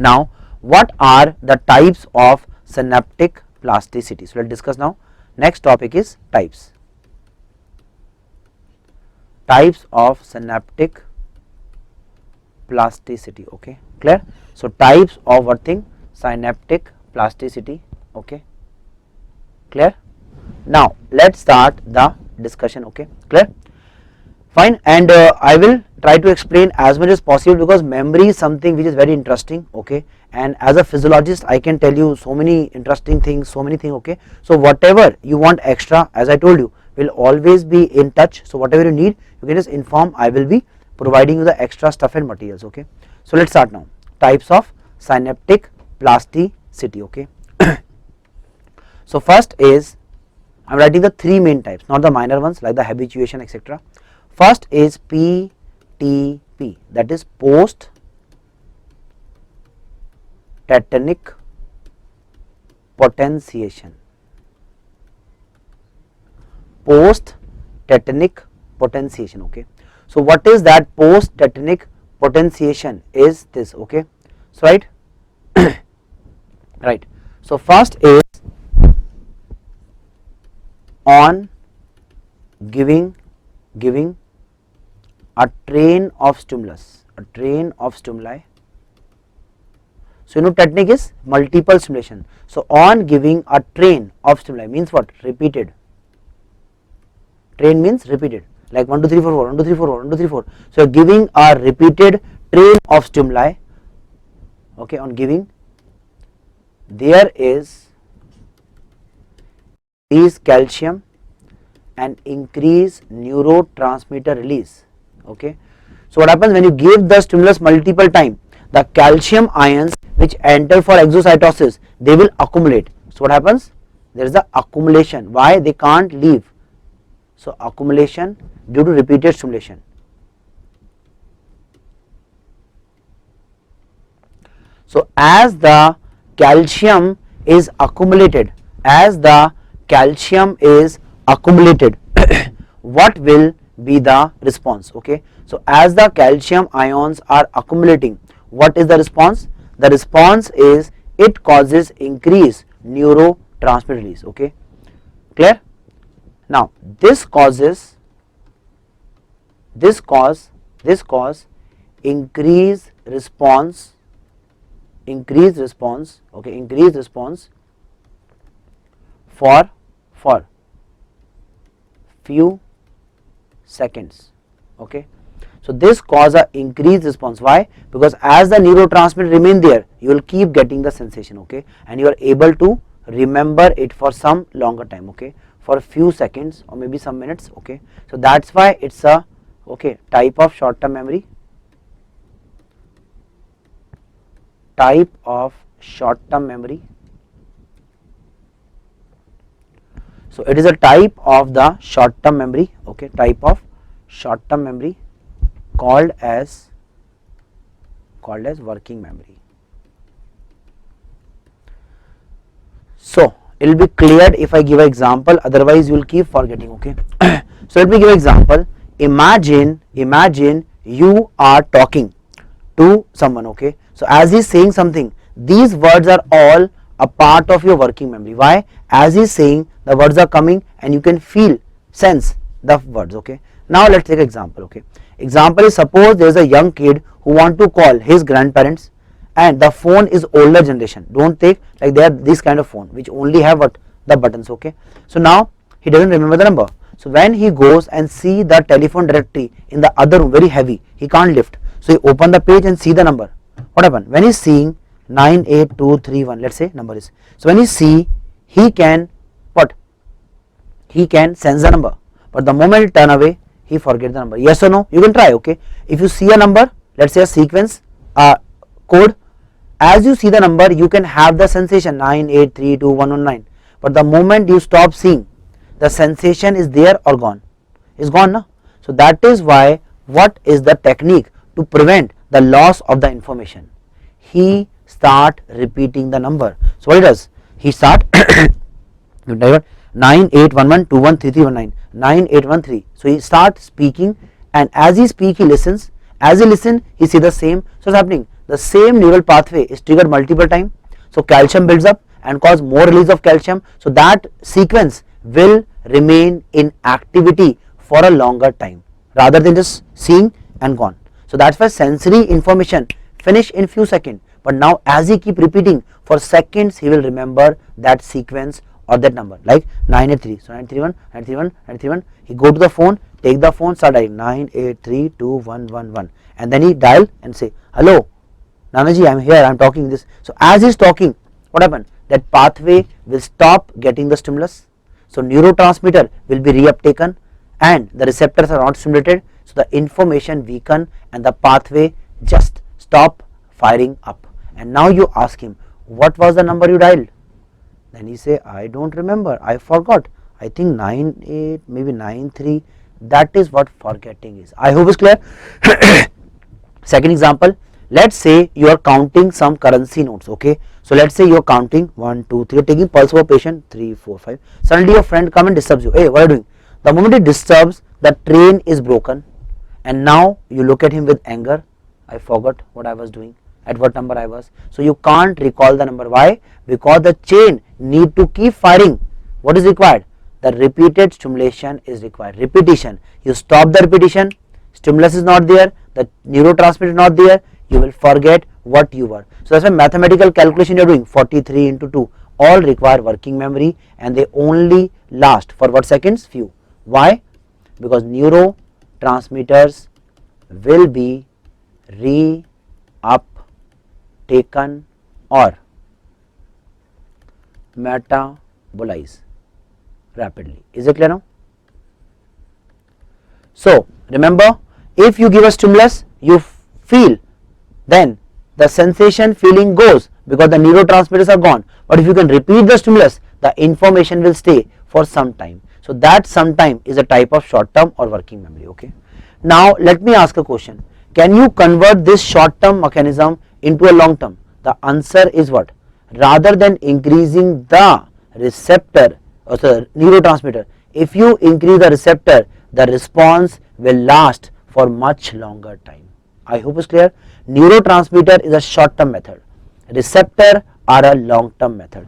Now, what are the types of synaptic plasticity? So, let us discuss now. Next topic is types. Types of synaptic plasticity. Okay, clear? So, types of what thing? Synaptic plasticity. Okay, clear? Now, let us start the discussion. Okay, clear? Fine. And I will try to explain as much as possible, because memory is something which is very interesting. Okay, and as a physiologist I can tell you so many interesting things, so many things. Okay, so whatever you want extra, as I told you, will always be in touch. So whatever you need, you can just inform. I will be providing you the extra stuff and materials. Okay, so let's start now. Types of synaptic plasticity. Okay, so first is, I am writing the three main types, not the minor ones like the habituation, etc. First is PTP, that is post tetanic potentiation. Post tetanic potentiation. Okay, so what is that post tetanic potentiation? Is this. Okay, so right right. So first is on giving a train of stimulus, a train of stimuli. So you know technique is multiple stimulation. So on giving a train of stimuli means what? Repeated. Train means repeated, like 1 2 3 4 4 1 2 3 4 4 1 2 3 4. So giving a repeated train of stimuli. Okay, on giving, there is calcium and increase neurotransmitter release. Okay, so what happens when you give the stimulus multiple time? The calcium ions which enter for exocytosis, they will accumulate. So what happens? There is the accumulation. Why? They can't leave. So accumulation due to repeated stimulation. So as the calcium is accumulated, what will be the response? Okay, so as the calcium ions are accumulating, what is the response? The response is it causes increase neurotransmitter release. Okay, clear? Now this cause increase response. Okay, increased response for few seconds. Okay, so this cause a increased response. Why? Because as the neurotransmitter remain there, you will keep getting the sensation. Okay, and you are able to remember it for some longer time. Okay, for a few seconds or maybe some minutes. Okay, so that's why it's a type of short term memory. Type of short term memory. So it is a type of the short term memory. Okay, type of short term memory called as working memory. So it will be cleared if I give an example, otherwise you will keep forgetting. Okay, so let me give an example. Imagine you are talking to someone. Okay, so as he is saying something, these words are all a part of your working memory. Why? As he is saying, the words are coming and you can sense the words. Okay, now let us take an example. Okay, example is, suppose there is a young kid who want to call his grandparents and the phone is older generation. Don't take like they are this kind of phone which only have what? The buttons. Okay, so now he doesn't remember the number. So when he goes and see the telephone directory in the other room, very heavy, he can't lift. So he open the page and see the number. What happened? When he is seeing 98231, let's say number is. So when he see, he can sense the number, but the moment he turn away, he forget the number. Yes or no? You can try. Okay, if you see a number, let's say a sequence code, as you see the number, you can have the sensation 9832119, but the moment you stop seeing, the sensation is there or gone? Is gone, no? So that is why, what is the technique to prevent the loss of the information? He start repeating the number. So what he does? He start 9811213319 9813. So he starts speaking, and as he speak, he listens. As he listen, he see the same. So what's happening? the same neural pathway is triggered multiple times, so calcium builds up and cause more release of calcium, so that sequence will remain in activity for a longer time rather than just seeing and gone. So that's why sensory information finish in few seconds, but now as he keep repeating for seconds, he will remember that sequence or that number, like 983, so 931, 931, 931, he go to the phone, take the phone, start dialing 9832111, and then he dial and say, hello Nanaji, I am here, I am talking this. So as he is talking, what happened? That pathway will stop getting the stimulus, so neurotransmitter will be reuptaken and the receptors are not stimulated, so the information weaken and the pathway just stop firing up. And now you ask him, what was the number you dialed? Then he say, I don't remember, I forgot, I think 98, maybe 93. That is what forgetting is. I hope it's clear. Second example, let's say you are counting some currency notes, okay. So let's say you are counting 1, 2, 3, taking pulse of a patient 3, 4, 5. Suddenly your friend come and disturbs you. Hey, what are you doing? The moment he disturbs, the train is broken, and now you look at him with anger. I forgot what I was doing, at what number I was. So you can't recall the number. Why? Because the chain need to keep firing. What is required? The repeated stimulation is required. Repetition. You stop the repetition, stimulus is not there, the neurotransmitter is not there, you will forget what you were. So that's why mathematical calculation you are doing 43 into 2 all require working memory, and they only last for what seconds? Few. Why? Because neurotransmitters will be reuptaken or metabolize rapidly. Is it clear now? So remember, if you give a stimulus, you feel, then the sensation feeling goes because the neurotransmitters are gone. But if you can repeat the stimulus, the information will stay for some time. So that some time is a type of short term or working memory. Okay. Now let me ask a question. Can you convert this short term mechanism into a long term? The answer is what? Rather than increasing the receptor or the neurotransmitter, if you increase the receptor, the response will last for much longer time. I hope it's clear. Neurotransmitter is a short term method, receptor are a long term method.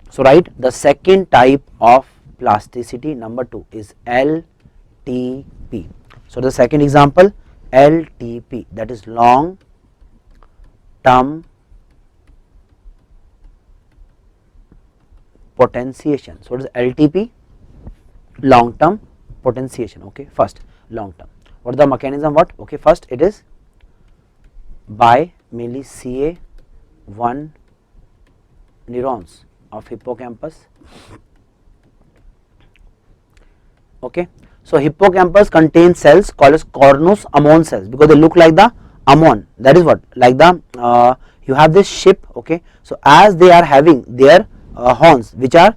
So right, the second type of plasticity, number 2, is LTP. So the second example, LTP, that is long term potentiation. So what is LTP? Long term potentiation. Okay, first long term. What is the mechanism? What? Okay, first it is by mainly CA1 neurons of hippocampus. Okay, so hippocampus contains cells called as cornus ammon cells because they look like the ammon. That is what, like the you have this ship. Okay, so as they are having their horns, which are,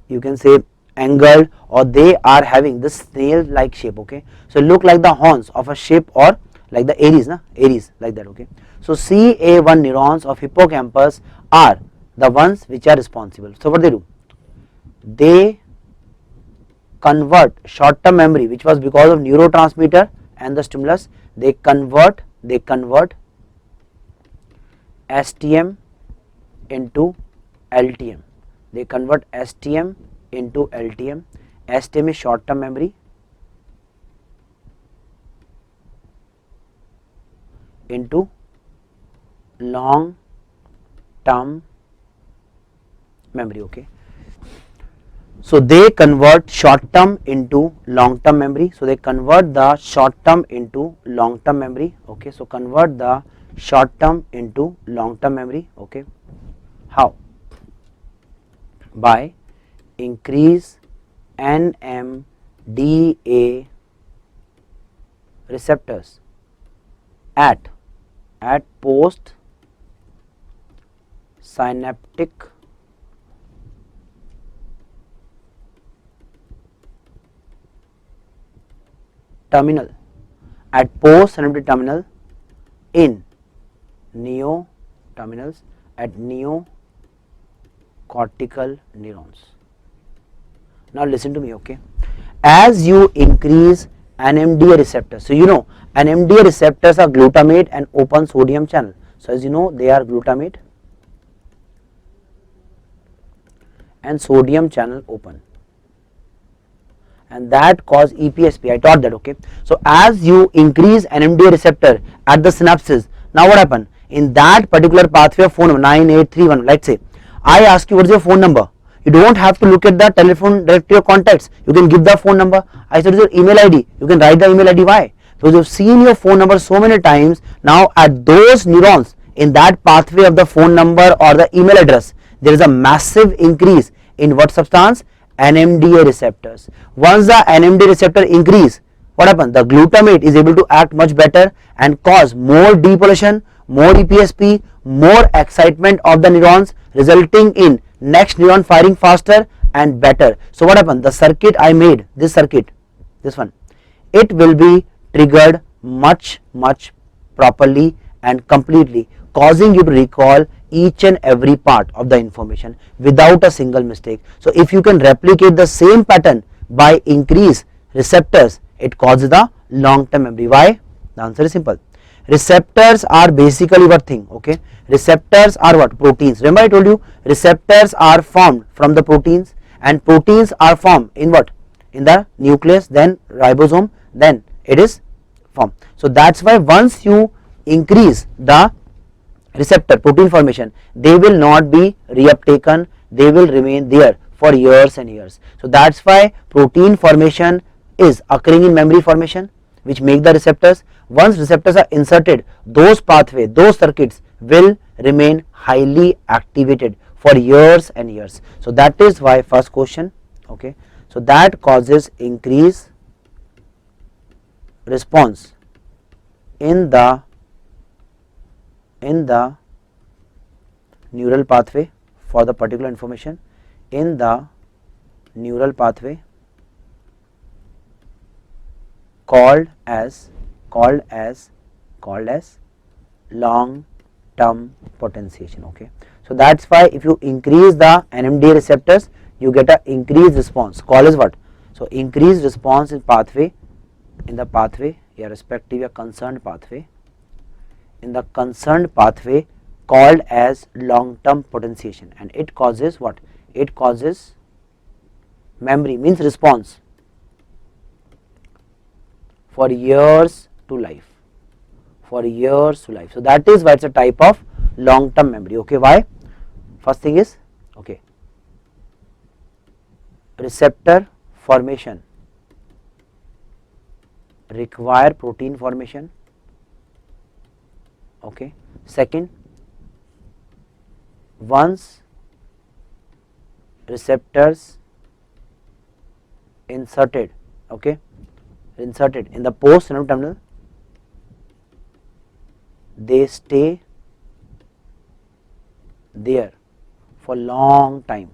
you can say, angled, or they are having this snail like shape. Okay, so look like the horns of a ship, or like the Aries, Aries, like that. Okay, so CA1 neurons of hippocampus are the ones which are responsible. So what they do? They convert short term memory, which was because of neurotransmitter and the stimulus. They convert STM into LTM. They convert STM into LTM. STM is short term memory into long term memory. Okay, so they convert short term into long term memory. So they convert the short term into long term memory. Okay, so convert the short term into long term memory. Okay, how? By increase NMDA receptors at post synaptic terminal, at post synaptic terminal in neo terminals at neo cortical neurons. Now listen to me. Okay, as you increase NMDA receptors. So you know NMDA receptors are glutamate and open sodium channel. So as you know they are glutamate and sodium channel open, and that cause EPSP. I taught that, okay. So as you increase NMDA receptor at the synapses, now what happen in that particular pathway of phone number 9831, let's say I ask you what is your phone number, you don't have to look at the telephone directory of contacts, you can give the phone number. I said your email ID, you can write the email ID. Why? Because you've seen your phone number so many times. Now at those neurons in that pathway of the phone number or the email address, there is a massive increase in what substance? NMDA receptors. Once the NMDA receptor increase, what happens? The glutamate is able to act much better and cause more depolation, more EPSP, more excitement of the neurons, resulting in next neuron firing faster and better. So what happened? The circuit I made, this circuit, this one, it will be triggered much properly and completely, causing you to recall each and every part of the information without a single mistake. So if you can replicate the same pattern by increase receptors, it causes the long term memory. Why? The answer is simple. Receptors are basically what thing, okay? Receptors are what? Proteins. Remember I told you receptors are formed from the proteins, and proteins are formed in what? In the nucleus, then ribosome, then it is formed. So that's why once you increase the receptor protein formation, they will not be reuptaken, they will remain there for years and years. So that's why protein formation is occurring in memory formation, which make the receptors. Once receptors are inserted, those pathway, those circuits will remain highly activated for years and years. So that is why first question, okay. So that causes increase response in the neural pathway for the particular information, in the neural pathway called as long term potentiation, okay. So that's why if you increase the NMDA receptors, you get a increased response, called as what? So increased response in pathway, in the pathway, irrespective of concerned pathway, in the concerned pathway called as long term potentiation, and it causes what? It causes memory, means response for years to life, for years to life. So that is why it's a type of long term memory, okay. Why? First thing is, okay, receptor formation require protein formation, okay. Second, once receptors inserted, okay, inserted in the post synaptic terminal, they stay there for long time.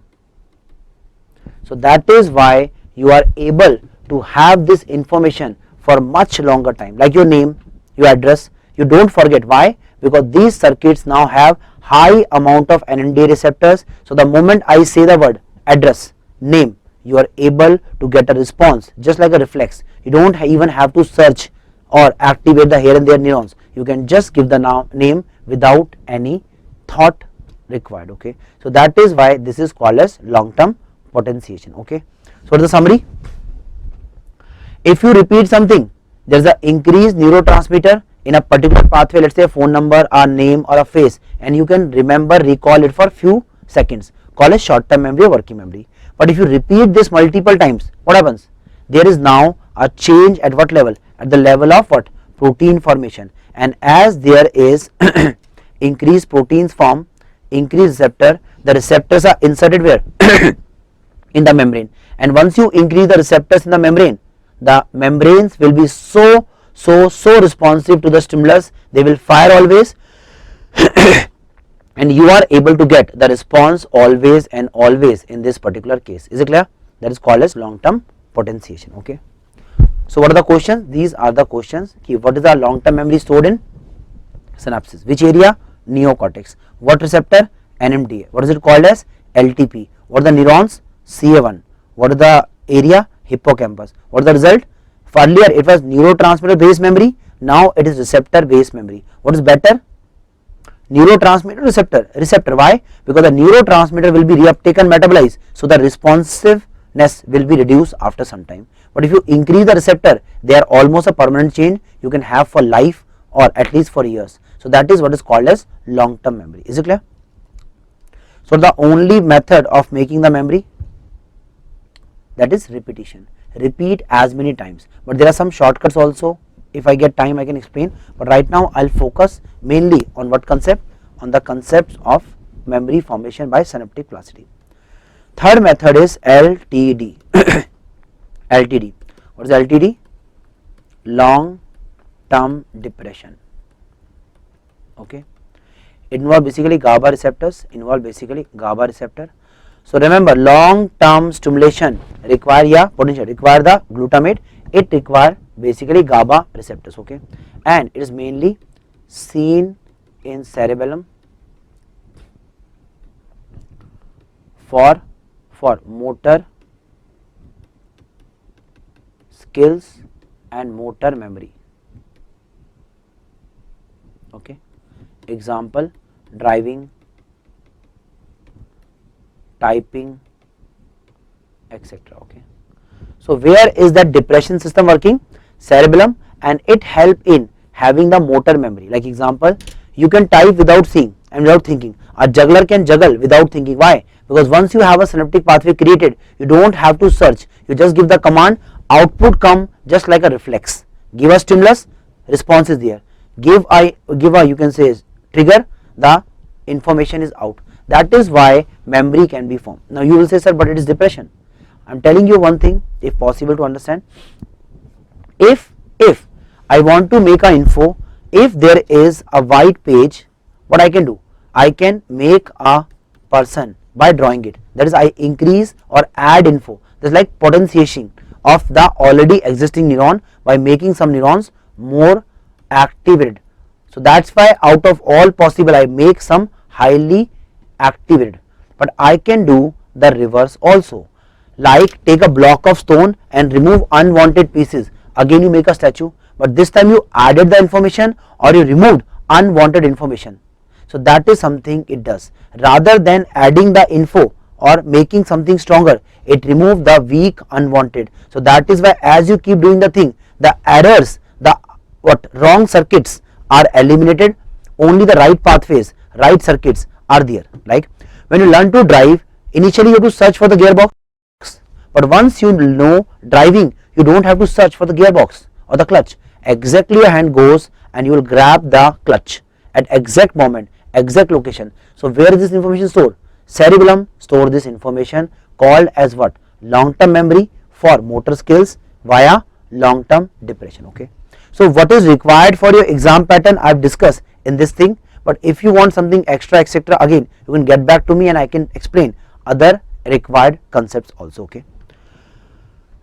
So that is why you are able to have this information for much longer time, like your name, your address, you don't forget. Why? Because these circuits now have high amount of NMDA receptors. So the moment I say the word address, name, you are able to get a response just like a reflex. You don't even have to search or activate the here and there neurons, you can just give the name without any thought required, okay. So that is why this is called as long term potentiation, okay. So what is the summary? If you repeat something, there is an increased neurotransmitter in a particular pathway, let's say a phone number, a name or a face, and you can remember, recall it for few seconds, called as short term memory or working memory. But if you repeat this multiple times, what happens? There is now a change at what level? At the level of what? Protein formation, and as there is increased proteins form, increased receptor, the receptors are inserted where? In the membrane, and once you increase the receptors in the membranes will be so responsive to the stimulus, they will fire always and you are able to get the response always and always in this particular case. Is it clear? That is called as long term potentiation, okay. So what are the questions? These are the questions. What is the long term memory stored in? Synapses. Which area? Neocortex. What receptor? NMDA. What is it called as? LTP. What are the neurons? CA1. What is the area? Hippocampus. What is the result? Earlier it was neurotransmitter based memory, now it is receptor based memory. What is better? Neurotransmitter, receptor. Why? Because the neurotransmitter will be reuptake and metabolized, so the responsiveness will be reduced after some time. But if you increase the receptor, they are almost a permanent change you can have for life or at least for years. So that is what is called as long term memory. Is it clear? So the only method of making the memory, that is repetition. Repeat as many times, but there are some shortcuts also. If I get time I can explain, but right now I'll focus mainly on what concept? On the concepts of memory formation by synaptic plasticity. Third method is LTD. LTD. What is LTD? Long term depression. Okay. It involves basically GABA receptors. So remember, long term stimulation require potential, require the glutamate. It require basically GABA receptors. Okay, and it is mainly seen in cerebellum for motor skills and motor memory. Okay, example, driving, typing, etc. Okay, so where is that depression system working? Cerebellum, and it help in having the motor memory. Like example, you can type without seeing and without thinking. A juggler can juggle without thinking. Why? Because once you have a synaptic pathway created, you don't have to search, you just give the command, output come just like a reflex. Give a stimulus, response is there. Give a you can say trigger, the information is out. That is why memory can be formed. Now you will say, sir, but it is depression. I am telling you one thing, if possible to understand. If I want to make a info, if there is a white page, what I can do? I can make a person by drawing it. That is, I increase or add info. This is like potentiation of the already existing neuron by making some neurons more activated. So that's why out of all possible I make some highly activated. But I can do the reverse also, like take a block of stone and remove unwanted pieces. Again you make a statue, but this time you added the information or you removed unwanted information. So that is something it does. Rather than adding the info or making something stronger, it removes the weak unwanted. So that is why as you keep doing the thing, the errors, the wrong circuits are eliminated, only the right pathways, right circuits are there. Like when you learn to drive, initially you have to search for the gearbox, but once you know driving, you don't have to search for the gearbox or the clutch. Exactly your hand goes and you will grab the clutch at exact moment, exact location. So where is this information stored? Cerebellum store this information, called as what? Long term memory for motor skills via long term depression. Okay, so what is required for your exam pattern I have discussed in this thing, but if you want something extra etc, again you can get back to me and I can explain other required concepts also. Okay,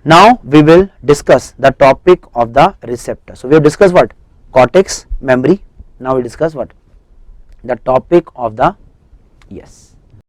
now we will discuss the topic of the receptor. So we have discussed what? Cortex, memory. Now we will discuss what? The topic of the, yes,